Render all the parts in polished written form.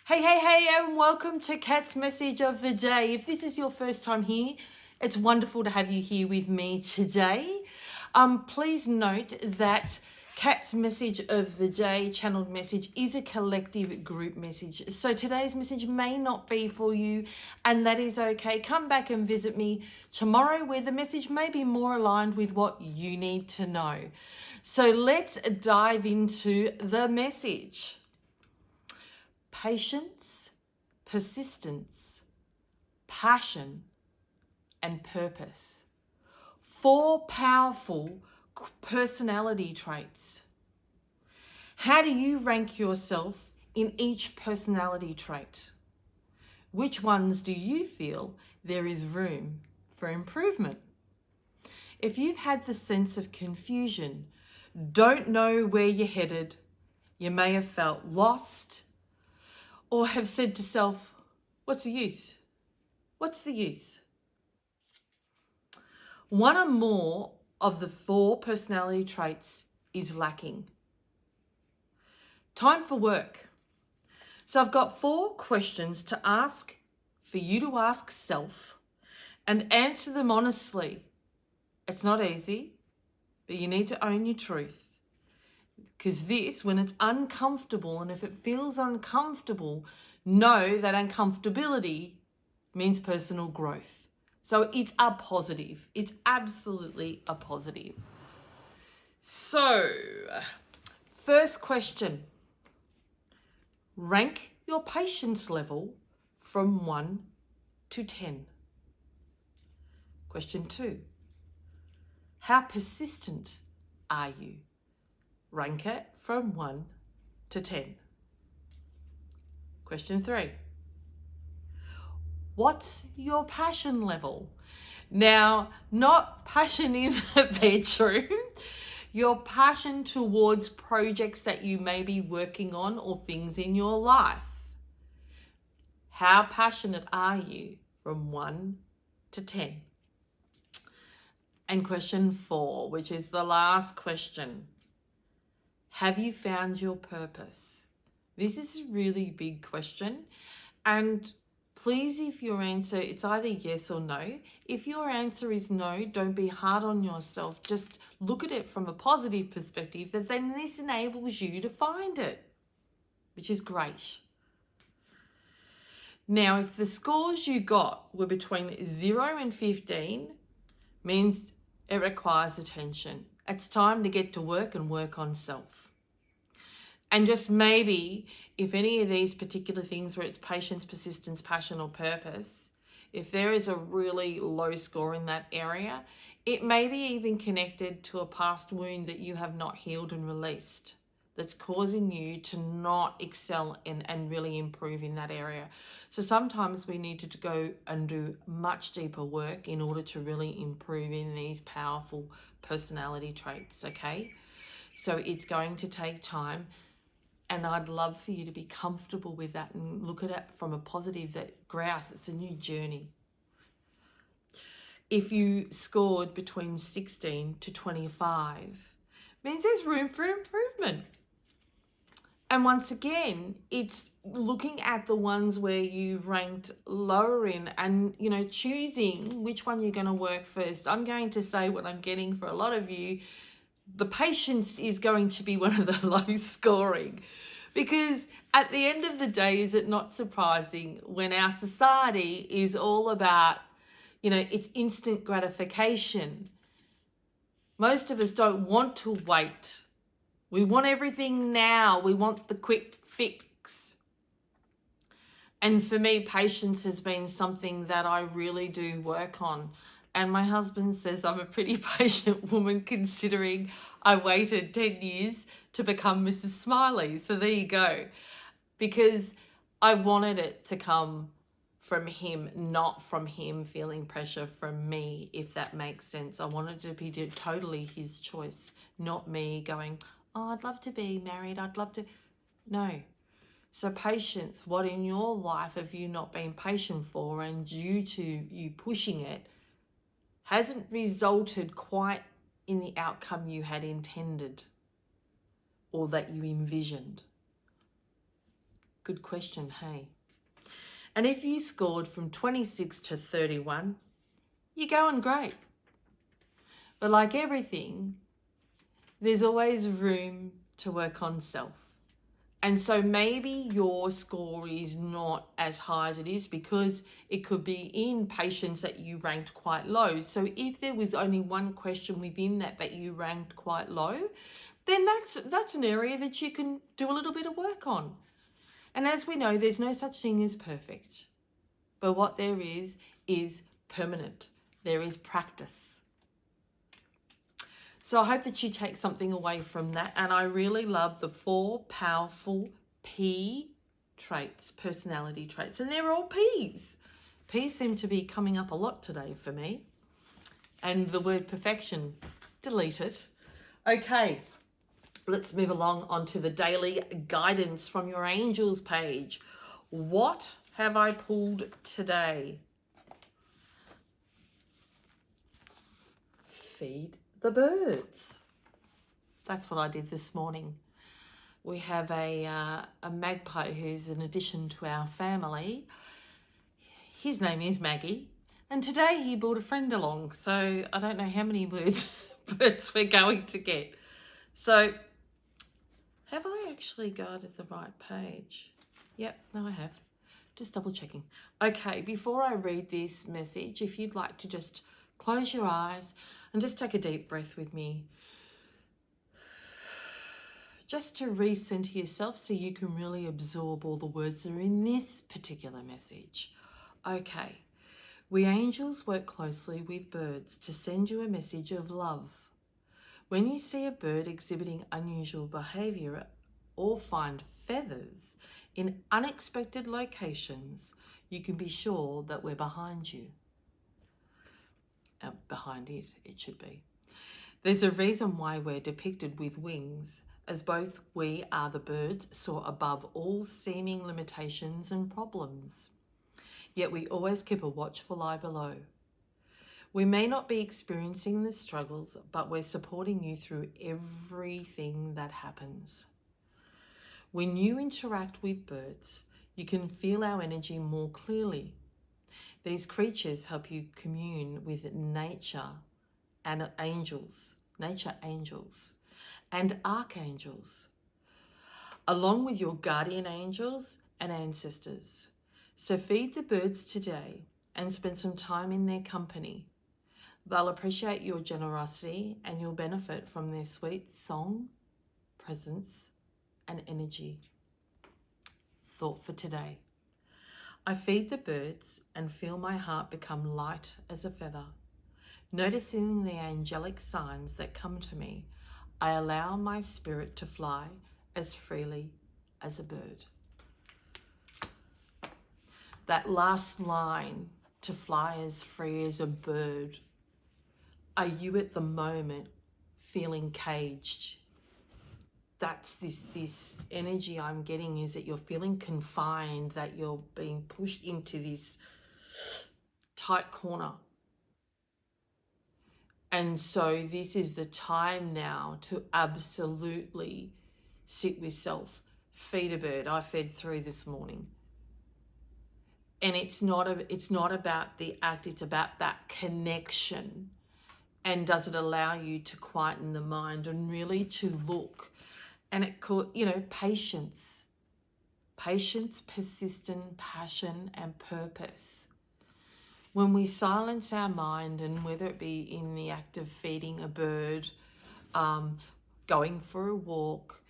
Hey, and welcome to Kat's Message of the Day. If this is your first time here, it's wonderful to have you here with me today. Please note that Kat's Message of the Day, channeled message, is a collective group message. So today's message may not be for you, and that is okay. Come back and visit me tomorrow where the message may be more aligned with what you need to know. So let's dive into the message. Patience, persistence, passion, and purpose. 4 powerful personality traits. How do you rank yourself in each personality trait? Which ones do you feel there is room for improvement? If you've had the sense of confusion, don't know where you're headed, you may have felt lost, or have said to self, what's the use? What's the use? One or more of the 4 personality traits is lacking. Time for work. So I've got 4 questions to ask for you to ask self and answer them honestly. It's not easy, but you need to own your truth. Because this, when it's uncomfortable, and if it feels uncomfortable, know that uncomfortability means personal growth. So it's a positive. It's absolutely a positive. So, first question. Rank your patience level from 1 to 10. Question 2. How persistent are you? Rank it from 1 to 10. Question 3. What's your passion level? Now, not passion in the bedroom, your passion towards projects that you may be working on or things in your life. How passionate are you from 1 to 10? And question 4, which is the last question. Have you found your purpose? This is a really big question, and please, if your answer, it's either yes or no. If your answer is no, don't be hard on yourself. Just look at it from a positive perspective, that then this enables you to find it, which is great. Now, if the scores you got were between 0 and 15, means it requires attention. It's time to get to work and work on self. And just maybe, if any of these particular things where it's patience, persistence, passion, or purpose, if there is a really low score in that area, it may be even connected to a past wound that you have not healed and released that's causing you to not excel and really improve in that area. So sometimes we need to go and do much deeper work in order to really improve in these powerful personality traits, okay? So it's going to take time. And I'd love for you to be comfortable with that and look at it from a positive, that grouse, it's a new journey. If you scored between 16 to 25, means there's room for improvement. And once again, it's looking at the ones where you ranked lower in and, choosing which one you're going to work first. I'm going to say what I'm getting for a lot of you. The patience is going to be one of the low scoring, because at the end of the day, is it not surprising when our society is all about, it's instant gratification? Most of us don't want to wait. We want everything now. We want the quick fix. And for me, patience has been something that I really do work on. And my husband says I'm a pretty patient woman, considering I waited 10 years to become Mrs. Smiley. So there you go. Because I wanted it to come from him, not from him feeling pressure from me, if that makes sense. I wanted it to be totally his choice, not me going, oh, I'd love to be married. I'd love to. No. So patience, what in your life have you not been patient for, and due to you pushing it, hasn't resulted quite in the outcome you had intended or that you envisioned? Good question, hey? And if you scored from 26 to 31, you're going great. But like everything, there's always room to work on self. And so maybe your score is not as high as it is because it could be in patience that you ranked quite low. So if there was only one question within that but you ranked quite low, then that's an area that you can do a little bit of work on. And as we know, there's no such thing as perfect. But what there is permanent. There is practice. So I hope that you take something away from that. And I really love the 4 powerful P traits, personality traits. And they're all Ps. Ps seem to be coming up a lot today for me. And the word perfection, delete it. Okay, let's move along onto the daily guidance from your angels page. What have I pulled today? Feed the birds. That's what I did this morning. We have a magpie who's an addition to our family. His name is Maggie. And today he brought a friend along. So I don't know how many birds we're going to get. So have I actually guarded the right page? Yep, no I have. Just double checking. Okay, before I read this message, if you'd like to just close your eyes and just take a deep breath with me. Just to recenter yourself so you can really absorb all the words that are in this particular message. Okay, we angels work closely with birds to send you a message of love. When you see a bird exhibiting unusual behavior or find feathers in unexpected locations, you can be sure that we're behind you. Behind it should be. There's a reason why we're depicted with wings, as both we are the birds soar above all seeming limitations and problems. Yet we always keep a watchful eye below. We may not be experiencing the struggles, but we're supporting you through everything that happens. When you interact with birds, you can feel our energy more clearly. These creatures help you commune with nature and angels, nature angels, and archangels, along with your guardian angels and ancestors. So feed the birds today and spend some time in their company. They'll appreciate your generosity and you'll benefit from their sweet song, presence, and energy. Thought for today. I feed the birds and feel my heart become light as a feather. Noticing the angelic signs that come to me, I allow my spirit to fly as freely as a bird. That last line, to fly as free as a bird. Are you at the moment feeling caged? That's this energy I'm getting, is that you're feeling confined, that you're being pushed into this tight corner. And so this is the time now to absolutely sit with self. Feed a bird. I fed 3 this morning. And it's not about the act, it's about that connection. And does it allow you to quieten the mind and really to look? And it could, patience, persistent passion, and purpose. When we silence our mind, and whether it be in the act of feeding a bird, going for a walk,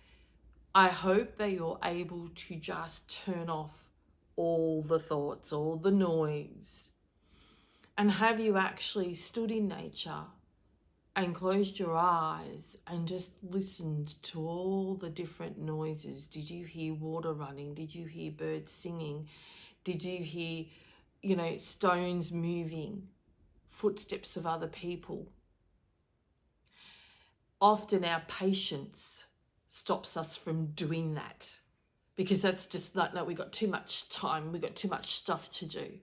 I hope that you're able to just turn off all the thoughts, all the noise, and have you actually stood in nature and closed your eyes and just listened to all the different noises. Did you hear water running? Did you hear birds singing? Did you hear, stones moving, footsteps of other people? Often our patience stops us from doing that because that's just like, no, we've got too much time, we've got too much stuff to do.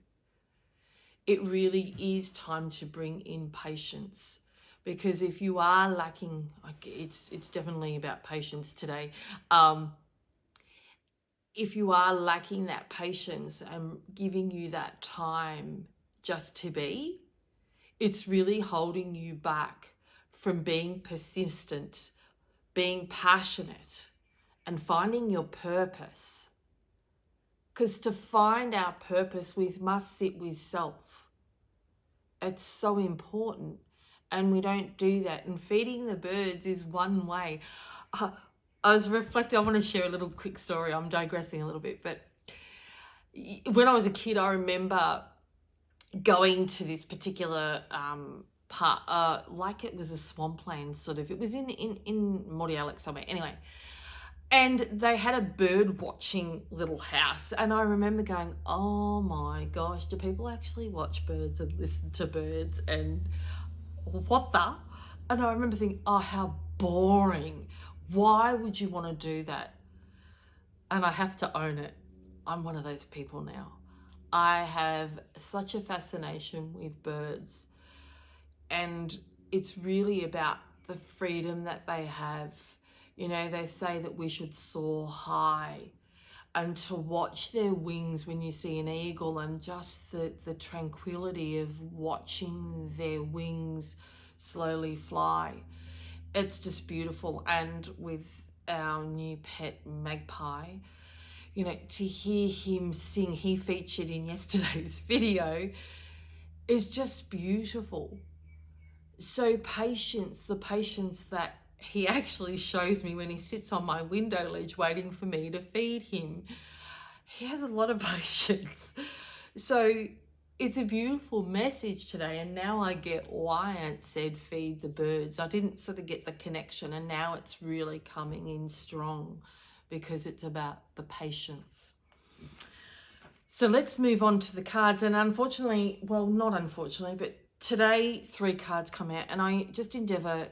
It really is time to bring in patience. Because if you are lacking, it's definitely about patience today. if you are lacking that patience and giving you that time just to be, it's really holding you back from being persistent, being passionate, and finding your purpose. Because to find our purpose, we must sit with self. It's so important, and we don't do that. And feeding the birds is one way. I was reflecting, I want to share a little quick story. I'm digressing a little bit, but when I was a kid, I remember going to this particular part, like it was a swampland sort of. It was in Mordialloc somewhere. Anyway, and they had a bird watching little house. And I remember going, oh my gosh, do people actually watch birds and listen to birds? And what the? And I remember thinking, oh, how boring. Why would you want to do that? And I have to own it. I'm one of those people now. I have such a fascination with birds. And it's really about the freedom that they have. You know, they say that we should soar high, and to watch their wings when you see an eagle, and just the tranquility of watching their wings slowly fly. It's just beautiful. And with our new pet magpie, you know, to hear him sing, he featured in yesterday's video, is just beautiful. So patience, the patience that he actually shows me when he sits on my window ledge waiting for me to feed him. He has a lot of patience. So it's a beautiful message today, and now I get why it said feed the birds. I didn't sort of get the connection, and now it's really coming in strong because it's about the patience. So let's move on to the cards. And unfortunately, well, not unfortunately, but today 3 cards come out, and I just endeavour,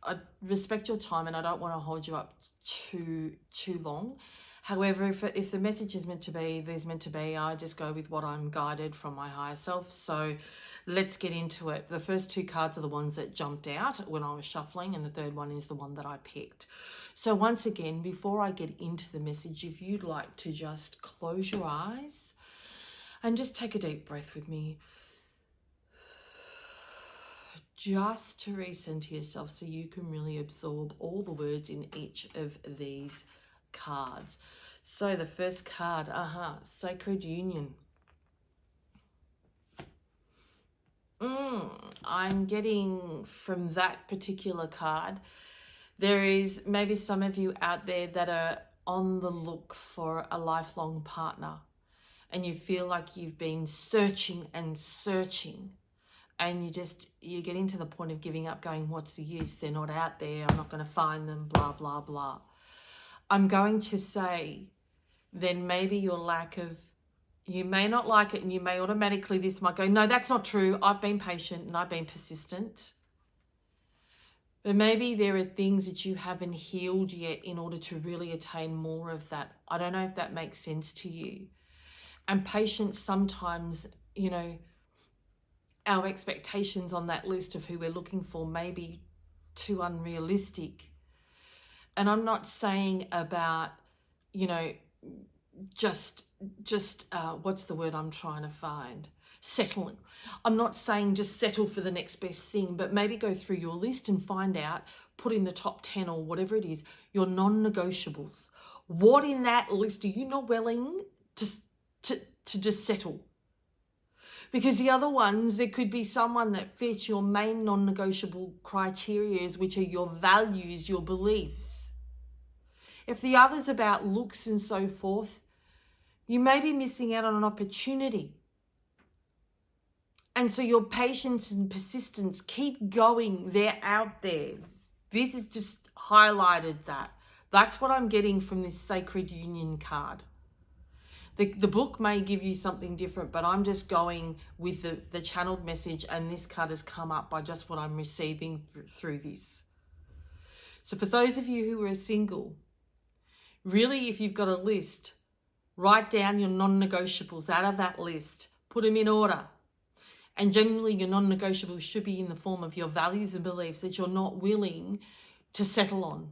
I respect your time and I don't want to hold you up too long. However, if the message is meant to be, there's meant to be, I just go with what I'm guided from my higher self. So let's get into it. The first 2 cards are the ones that jumped out when I was shuffling, and the third one is the one that I picked. So once again, before I get into the message, if you'd like to just close your eyes and just take a deep breath with me, just to recenter yourself so you can really absorb all the words in each of these cards. So the first card, Sacred Union. I'm getting from that particular card, there is maybe some of you out there that are on the look for a lifelong partner, and you feel like you've been searching and searching, and you're getting to the point of giving up, going, what's the use? They're not out there. I'm not going to find them, blah, blah, blah. I'm going to say then maybe your lack of, you may not like it, and you may automatically, this might go, no, that's not true. I've been patient and I've been persistent. But maybe there are things that you haven't healed yet in order to really attain more of that. I don't know if that makes sense to you. And patience, sometimes, you know, our expectations on that list of who we're looking for may be too unrealistic. And I'm not saying about, you know, just what's the word I'm trying to find? Settling. I'm not saying just settle for the next best thing, but maybe go through your list and find out, put in the top 10 or whatever it is, your non-negotiables. What in that list are you not willing to just settle? Because the other ones, there could be someone that fits your main non-negotiable criteria, which are your values, your beliefs. If the other's about looks and so forth, you may be missing out on an opportunity. And so your patience and persistence, keep going. They're out there. This is just highlighted that. That's what I'm getting from this Sacred Union card. The book may give you something different, but I'm just going with the channeled message, and this card has come up by just what I'm receiving through this. So for those of you who are single, really, if you've got a list, write down your non-negotiables out of that list. Put them in order. And generally, your non-negotiables should be in the form of your values and beliefs that you're not willing to settle on.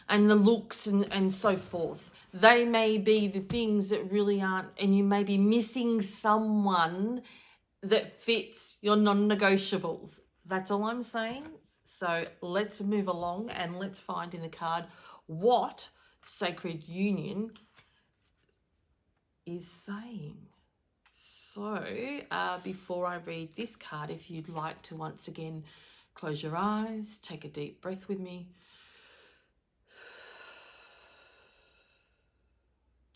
And the looks and so forth. They may be the things that really aren't, and you may be missing someone that fits your non-negotiables. That's all I'm saying. So let's move along and let's find in the card what Sacred Union is saying. So before I read this card, if you'd like to once again close your eyes, take a deep breath with me.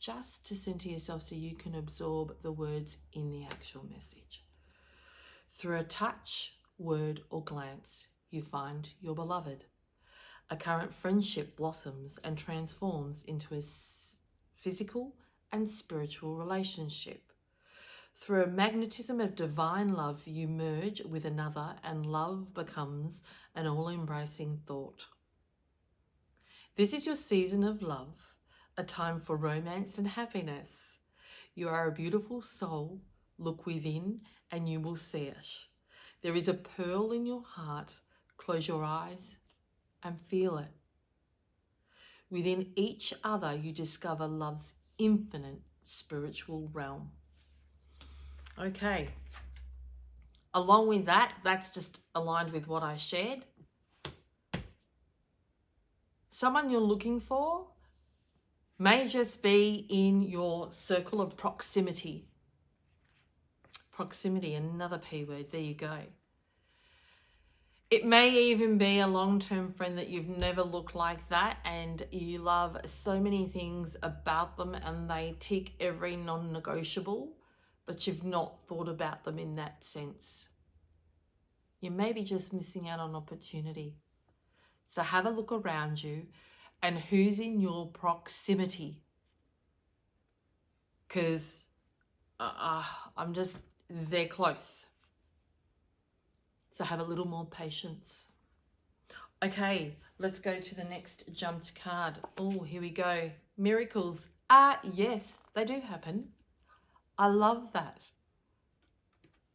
Just to center yourself so you can absorb the words in the actual message. Through a touch, word, or glance, you find your beloved. A current friendship blossoms and transforms into a physical and spiritual relationship. Through a magnetism of divine love, you merge with another and love becomes an all-embracing thought. This is your season of love, a time for romance and happiness. You are a beautiful soul. Look within and you will see it. There is a pearl in your heart. Close your eyes and feel it. Within each other, you discover love's infinite spiritual realm. Okay. Along with that, that's just aligned with what I shared. Someone you're looking for may just be in your circle of proximity. Proximity, another P word. There you go. It may even be a long-term friend that you've never looked like that and you love so many things about them and they tick every non-negotiable, but you've not thought about them in that sense. You may be just missing out on opportunity. So have a look around you and who's in your proximity. Because they're close. So have a little more patience. Okay, let's go to the next jumped card. Oh, here we go. Miracles. Yes, they do happen. I love that.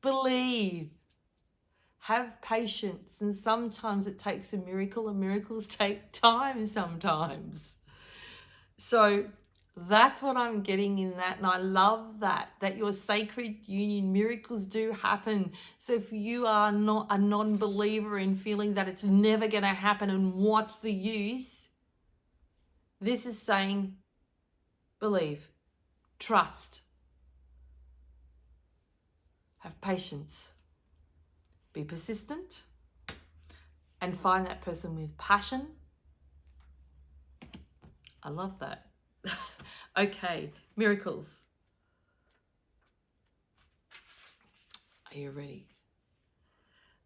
Believe. Have patience. And sometimes it takes a miracle and miracles take time sometimes. So that's what I'm getting in that. And I love that your sacred union miracles do happen. So if you are not a non-believer in feeling that it's never going to happen and what's the use, this is saying believe, trust, have patience, be persistent, and find that person with passion. I love that. Okay, miracles. Are you ready?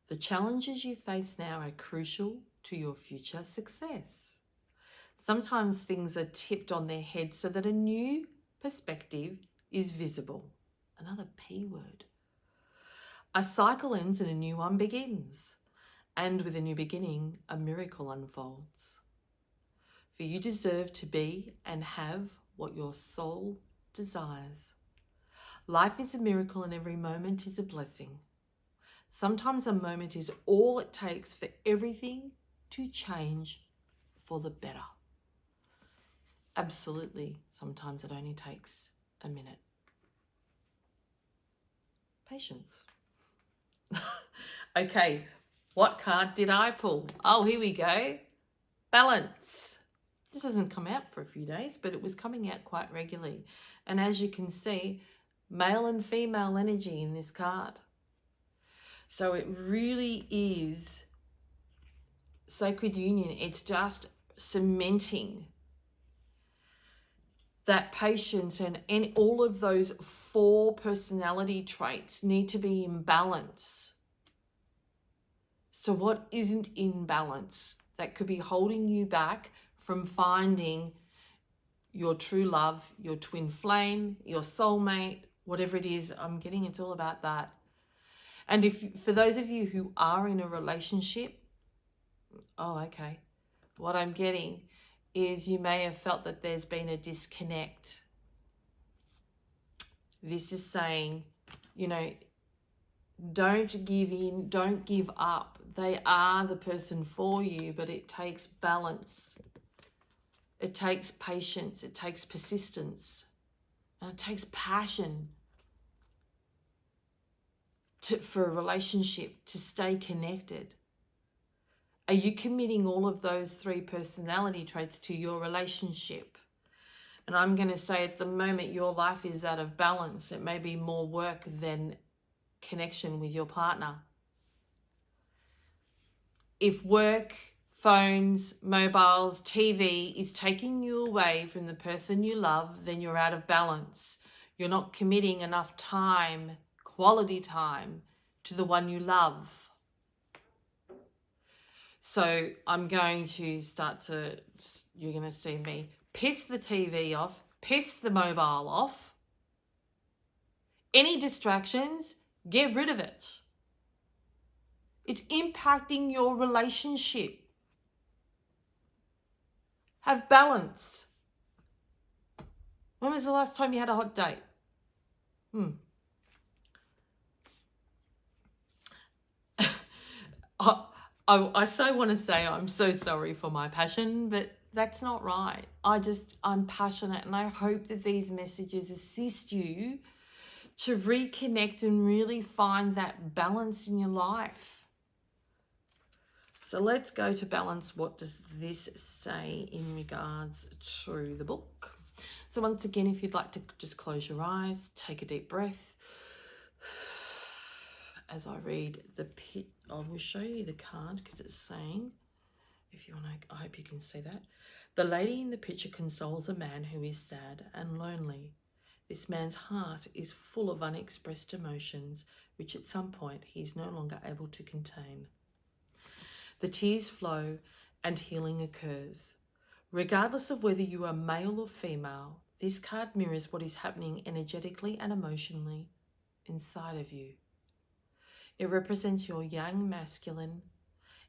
The challenges you face now are crucial to your future success. Sometimes things are tipped on their head so that a new perspective is visible. Another P word. A cycle ends and a new one begins. And with a new beginning, a miracle unfolds. For you deserve to be and have what your soul desires. Life is a miracle and every moment is a blessing. Sometimes a moment is all it takes for everything to change for the better. Absolutely, sometimes it only takes a minute. Patience. Okay, what card did I pull? Oh, here we go. Balance. This hasn't come out for a few days, but it was coming out quite regularly. And as you can see, male and female energy in this card. So it really is sacred union. It's just cementing that patience and all of those 4 personality traits need to be in balance. So what isn't in balance that could be holding you back from finding your true love, your twin flame, your soulmate, whatever it is, I'm getting it's all about that. And if for those of you who are in a relationship, okay, what I'm getting is you may have felt that there's been a disconnect. This is saying, don't give in, don't give up. They are the person for you, but it takes balance. It takes patience, it takes persistence, and it takes passion for a relationship to stay connected. Are you committing all of those 3 personality traits to your relationship? And I'm going to say at the moment your life is out of balance. It may be more work than connection with your partner. If work, phones, mobiles, TV is taking you away from the person you love, then you're out of balance. You're not committing enough time, quality time, to the one you love. So I'm going to you're going to see me piss the TV off, piss the mobile off. Any distractions, get rid of it. It's impacting your relationship. Have balance. When was the last time you had a hot date? I so want to say I'm so sorry for my passion, but that's not right. I'm passionate, and I hope that these messages assist you to reconnect and really find that balance in your life. So let's go to balance. What does this say in regards to the book? So once again, if you'd like to just close your eyes, take a deep breath. As I read I will show you the card because it's saying, if you want to, I hope you can see that. The lady in the picture consoles a man who is sad and lonely. This man's heart is full of unexpressed emotions, which at some point he is no longer able to contain. The tears flow and healing occurs. Regardless of whether you are male or female, this card mirrors what is happening energetically and emotionally inside of you. It represents your young masculine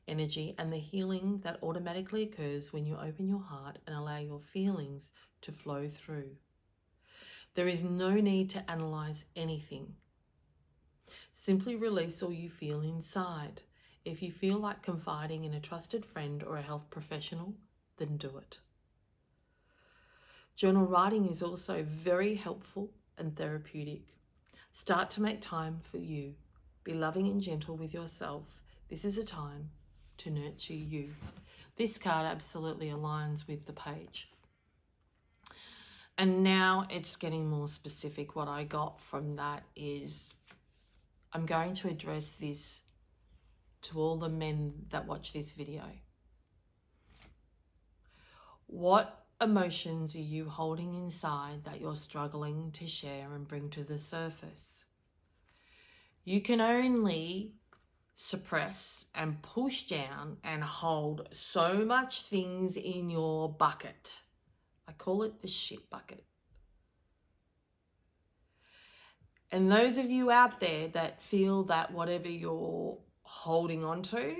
energy and the healing that automatically occurs when you open your heart and allow your feelings to flow through. There is no need to analyze anything. Simply release all you feel inside. If you feel like confiding in a trusted friend or a health professional, then do it. Journal writing is also very helpful and therapeutic. Start to make time for you. Be loving and gentle with yourself. This is a time to nurture you. This card absolutely aligns with the page. And now it's getting more specific. What I got from that is I'm going to address this to all the men that watch this video. What emotions are you holding inside that you're struggling to share and bring to the surface? You can only suppress and push down and hold so much things in your bucket. I call it the shit bucket. And those of you out there that feel that whatever you're holding on to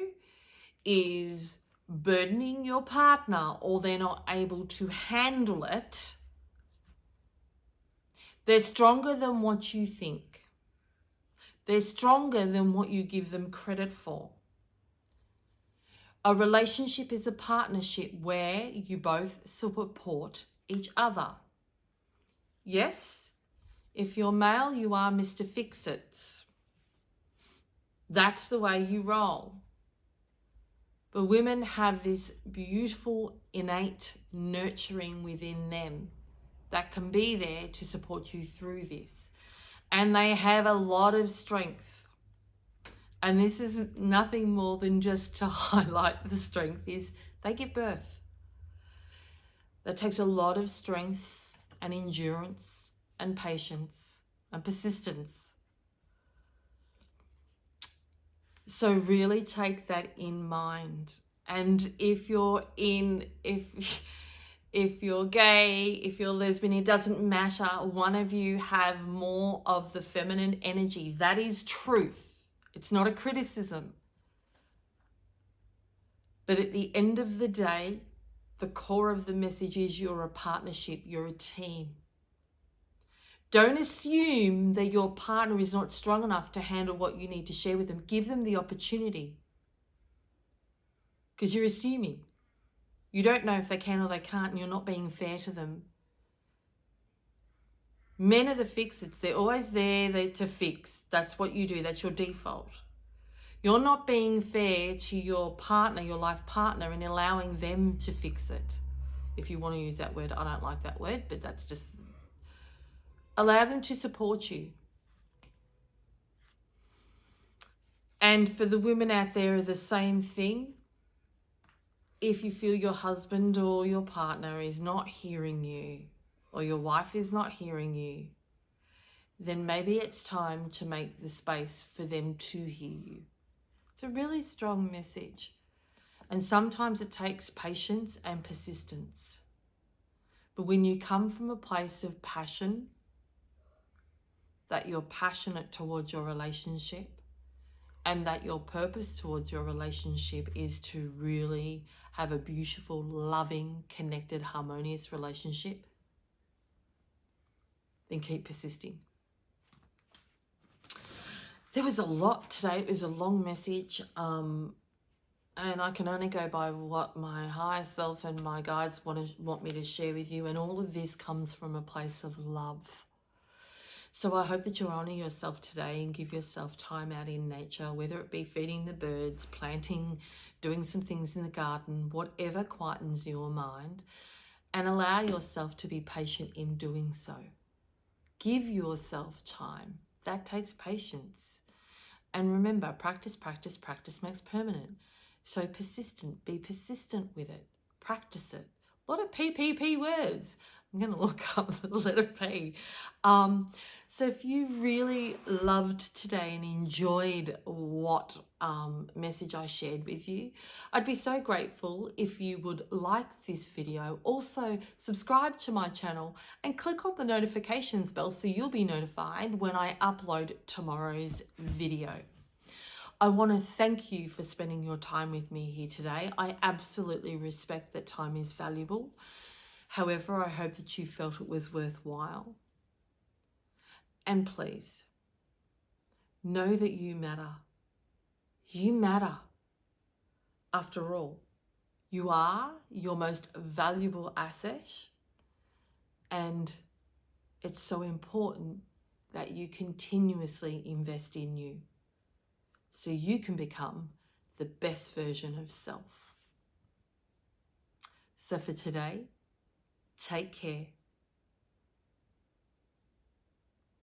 is burdening your partner or they're not able to handle it, they're stronger than what you think. They're stronger than what you give them credit for. A relationship is a partnership where you both support each other. Yes, if you're male, you are Mr. Fix-Its. That's the way you roll. But women have this beautiful, innate nurturing within them that can be there to support you through this. And they have a lot of strength. And this is nothing more than just to highlight the strength is they give birth. That takes a lot of strength and endurance and patience and persistence. So really take that in mind. And if you're gay, if you're lesbian, it doesn't matter. One of you have more of the feminine energy. That is truth. It's not a criticism. But at the end of the day, the core of the message is you're a partnership, you're a team. Don't assume that your partner is not strong enough to handle what you need to share with them. Give them the opportunity. Because you're assuming. You don't know if they can or they can't, and you're not being fair to them. Men are the fix-its. They're always there to fix. That's what you do. That's your default. You're not being fair to your partner, your life partner, and allowing them to fix it. If you want to use that word, I don't like that word, but that's just... Allow them to support you. And for the women out there, the same thing. If you feel your husband or your partner is not hearing you, or your wife is not hearing you, then maybe it's time to make the space for them to hear you. It's a really strong message. And sometimes it takes patience and persistence. But when you come from a place of passion, that you're passionate towards your relationship, and that your purpose towards your relationship is to really have a beautiful, loving, connected, harmonious relationship, then keep persisting. There was a lot today. It was a long message, and I can only go by what my higher self and my guides want me to share with you, and all of this comes from a place of love. So I hope that you honour yourself today and give yourself time out in nature, whether it be feeding the birds, planting, doing some things in the garden, whatever quietens your mind, and allow yourself to be patient in doing so. Give yourself time. That takes patience. And remember, practice, practice, practice makes permanent. So persistent, be persistent with it. Practice it. A lot of PPP words. I'm going to look up the letter P. So if you really loved today and enjoyed what message I shared with you, I'd be so grateful if you would like this video. Also, subscribe to my channel and click on the notifications bell so you'll be notified when I upload tomorrow's video. I want to thank you for spending your time with me here today. I absolutely respect that time is valuable. However, I hope that you felt it was worthwhile. And please, know that you matter. You matter. After all, you are your most valuable asset, and it's so important that you continuously invest in you so you can become the best version of self. So for today, take care.